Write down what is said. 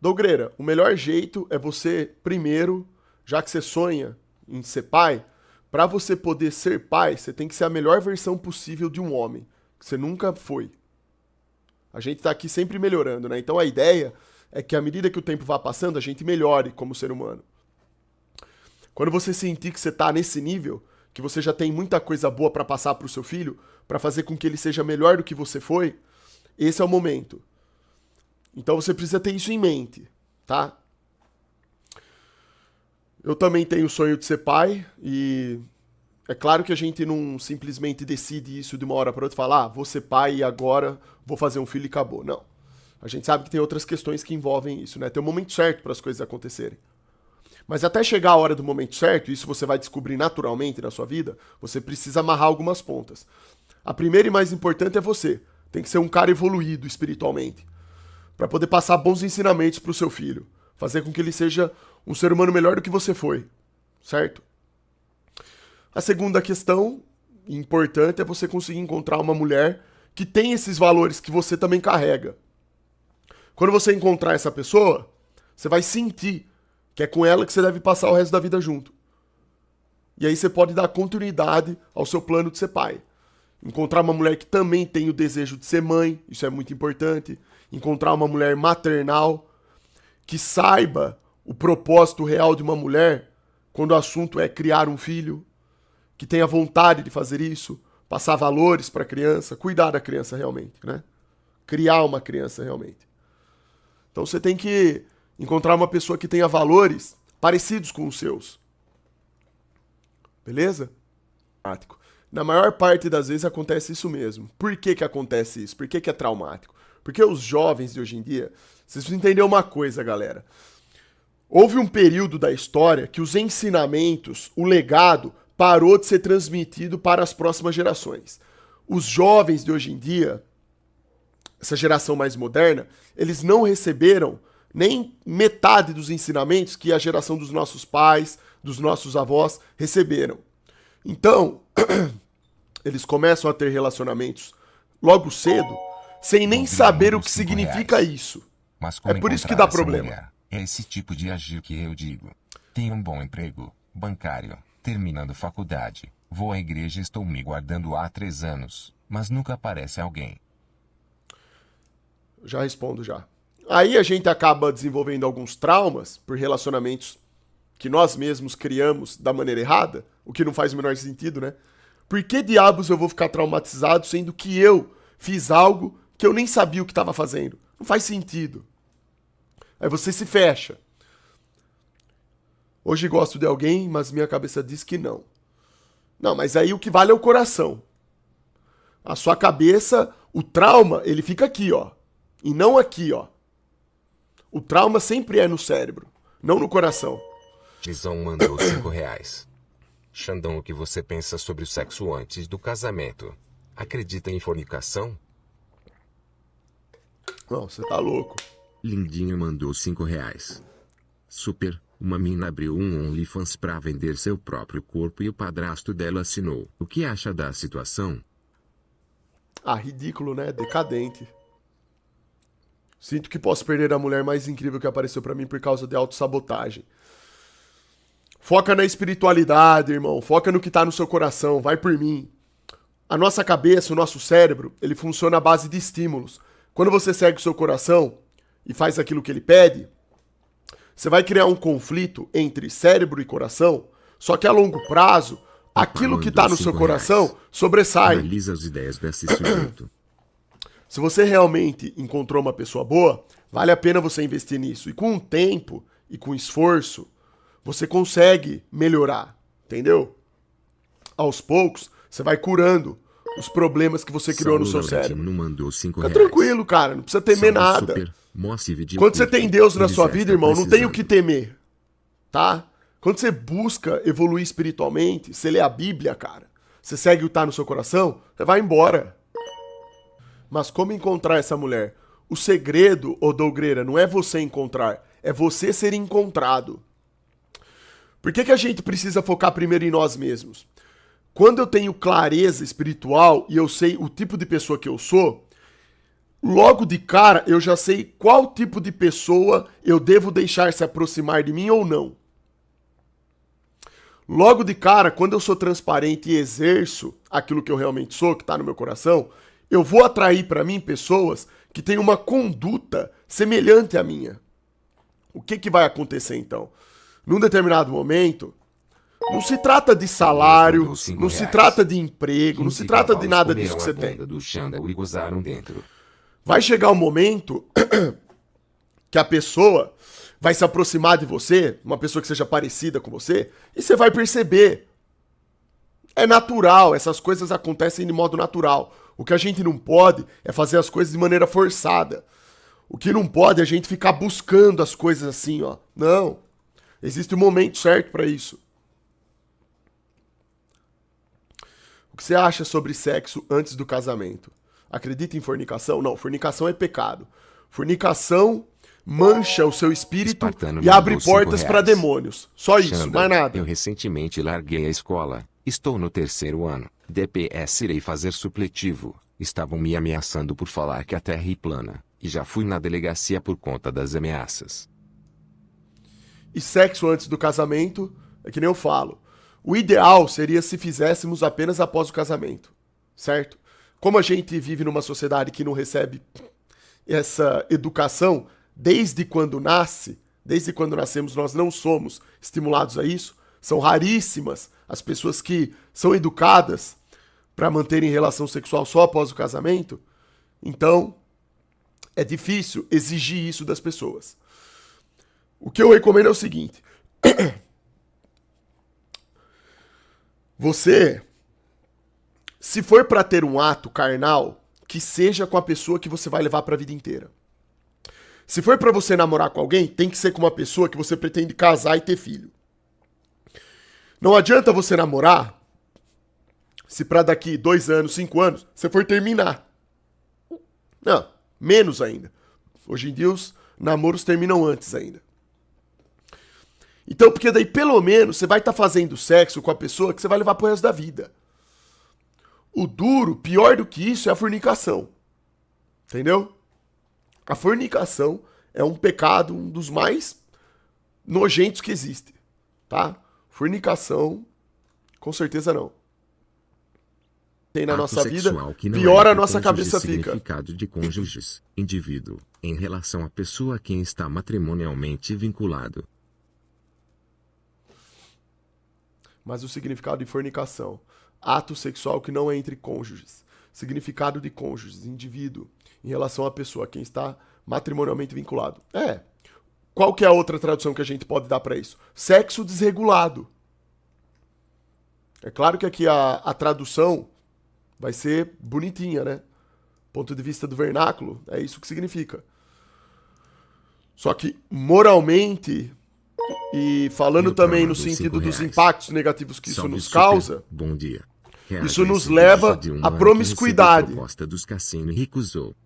Dogreira, o melhor jeito é você, primeiro, já que você sonha em ser pai, pra você poder ser pai, você tem que ser a melhor versão possível de um homem, que você nunca foi. A gente tá aqui sempre melhorando, né? Então a ideia é que à medida que o tempo vá passando, a gente melhore como ser humano. Quando você sentir que você tá nesse nível, que você já tem muita coisa boa pra passar pro seu filho, pra fazer com que ele seja melhor do que você foi, esse é o momento. Então você precisa ter isso em mente, tá? Eu também tenho o sonho de ser pai e é claro que a gente não simplesmente decide isso de uma hora para outra e fala, vou ser pai e agora vou fazer um filho e acabou. Não. A gente sabe que tem outras questões que envolvem isso, né? Tem um momento certo para as coisas acontecerem. Mas até chegar a hora do momento certo, isso você vai descobrir naturalmente na sua vida, você precisa amarrar algumas pontas. A primeira e mais importante é você. Tem que ser um cara evoluído espiritualmente, para poder passar bons ensinamentos pro seu filho, fazer com que ele seja um ser humano melhor do que você foi, certo? A segunda questão importante é você conseguir encontrar uma mulher que tem esses valores que você também carrega. Quando você encontrar essa pessoa, você vai sentir que é com ela que você deve passar o resto da vida junto. E aí você pode dar continuidade ao seu plano de ser pai. Encontrar uma mulher que também tem o desejo de ser mãe, isso é muito importante. Encontrar uma mulher maternal, que saiba o propósito real de uma mulher quando o assunto é criar um filho, que tenha vontade de fazer isso, passar valores para a criança, cuidar da criança realmente, né? Criar uma criança realmente. Então você tem que encontrar uma pessoa que tenha valores parecidos com os seus. Beleza? Na maior parte das vezes acontece isso mesmo. Por que que acontece isso? Por que que é traumático? Porque os jovens de hoje em dia, vocês precisam entender uma coisa, galera. Houve um período da história que os ensinamentos, o legado, parou de ser transmitido para as próximas gerações. Os jovens de hoje em dia, essa geração mais moderna, eles não receberam nem metade dos ensinamentos que a geração dos nossos pais, dos nossos avós receberam. Então, eles começam a ter relacionamentos logo cedo, sem nem saber o que significa isso. Mas É como por isso que encontrar dá essa problema. mulher? É esse tipo de agir que eu digo. Tenho um bom emprego, bancário, terminando faculdade, vou à igreja e estou me guardando há 3 anos, mas nunca aparece alguém. Já respondo já. Aí a gente acaba desenvolvendo alguns traumas por relacionamentos que nós mesmos criamos da maneira errada, o que não faz o menor sentido, né? Por que diabos eu vou ficar traumatizado sendo que eu fiz algo que eu nem sabia o que estava fazendo? Não faz sentido. Aí você se fecha. Hoje gosto de alguém, mas minha cabeça diz que não. Não, mas aí o que vale é o coração. A sua cabeça, o trauma, ele fica aqui, ó. E não aqui, ó. O trauma sempre é no cérebro, não no coração. Tizão mandou R$ 5. Xandão, o que você pensa sobre o sexo antes do casamento? Acredita em fornicação? Não, você tá louco. Lindinho mandou R$ 5. Super, uma mina abriu um OnlyFans pra vender seu próprio corpo e o padrasto dela assinou. O que acha da situação? Ah, ridículo, né? Decadente. Sinto que posso perder a mulher mais incrível que apareceu pra mim por causa de autossabotagem. Foca na espiritualidade, irmão. Foca no que tá no seu coração. Vai por mim. A nossa cabeça, o nosso cérebro, ele funciona à base de estímulos. Quando você segue o seu coração e faz aquilo que ele pede, você vai criar um conflito entre cérebro e coração, só que a longo prazo, aquilo que tá no seu coração sobressai. Analisa as ideias desse sujeito. Se você realmente encontrou uma pessoa boa, vale a pena você investir nisso. E com o tempo e com esforço, você consegue melhorar, entendeu? Aos poucos, você vai curando os problemas que você criou no seu cérebro. Não mandou R$ Fica tranquilo, cara, não precisa temer nada. Quando você tem Deus na sua vida, irmão, não tem o que temer, tá? Quando você busca evoluir espiritualmente, você lê a Bíblia, cara, você segue o que tá no seu coração, você vai embora. Mas como encontrar essa mulher? O segredo, ô Dougreira, não é você encontrar, é você ser encontrado. Por que a gente precisa focar primeiro em nós mesmos? Quando eu tenho clareza espiritual e eu sei o tipo de pessoa que eu sou, logo de cara eu já sei qual tipo de pessoa eu devo deixar se aproximar de mim ou não. Logo de cara, quando eu sou transparente e exerço aquilo que eu realmente sou, que está no meu coração, eu vou atrair para mim pessoas que têm uma conduta semelhante à minha. O que vai acontecer então? Num determinado momento, não se trata de salário, não se trata de emprego, não se trata de nada disso que você tem. Vai chegar um momento que a pessoa vai se aproximar de você, uma pessoa que seja parecida com você, e você vai perceber. É natural, essas coisas acontecem de modo natural. O que a gente não pode é fazer as coisas de maneira forçada. O que não pode é a gente ficar buscando as coisas assim, ó. Não. Existe um momento certo para isso. O que você acha sobre sexo antes do casamento? Acredita em fornicação? Não, fornicação é pecado. Fornicação mancha o seu espírito e abre portas para demônios. Só isso, Xanda, mais nada. Eu recentemente larguei a escola. Estou no 3º ano. DPS irei fazer supletivo. Estavam me ameaçando por falar que a Terra é plana. E já fui na delegacia por conta das ameaças. E sexo antes do casamento, é que nem eu falo. O ideal seria se fizéssemos apenas após o casamento, certo? Como a gente vive numa sociedade que não recebe essa educação, desde quando nascemos, nós não somos estimulados a isso. São raríssimas as pessoas que são educadas para manterem relação sexual só após o casamento. Então, é difícil exigir isso das pessoas. O que eu recomendo é o seguinte. Você, se for para ter um ato carnal, que seja com a pessoa que você vai levar para a vida inteira. Se for para você namorar com alguém, tem que ser com uma pessoa que você pretende casar e ter filho. Não adianta você namorar se para daqui 2 anos, 5 anos, você for terminar. Não, menos ainda. Hoje em dia os namoros terminam antes ainda. Então, porque daí pelo menos você vai estar fazendo sexo com a pessoa que você vai levar pro resto da vida. O duro, pior do que isso, é a fornicação. Entendeu? A fornicação é um pecado, um dos mais nojentos que existe, tá? Fornicação, com certeza não. Tem na nossa vida, pior a nossa cabeça fica. Significado de cônjuges, indivíduo, em relação à pessoa a quem está matrimonialmente vinculado. Mas o significado de fornicação, ato sexual que não é entre cônjuges. Significado de cônjuges, indivíduo, em relação à pessoa a quem está matrimonialmente vinculado. Qual que é a outra tradução que a gente pode dar para isso? Sexo desregulado. É claro que aqui a tradução vai ser bonitinha, né? Ponto de vista do vernáculo, é isso que significa. Só que moralmente, e falando também no sentido dos impactos negativos que isso nos causa, bom dia. Isso nos leva à promiscuidade. A proposta dos cassinos e recusou.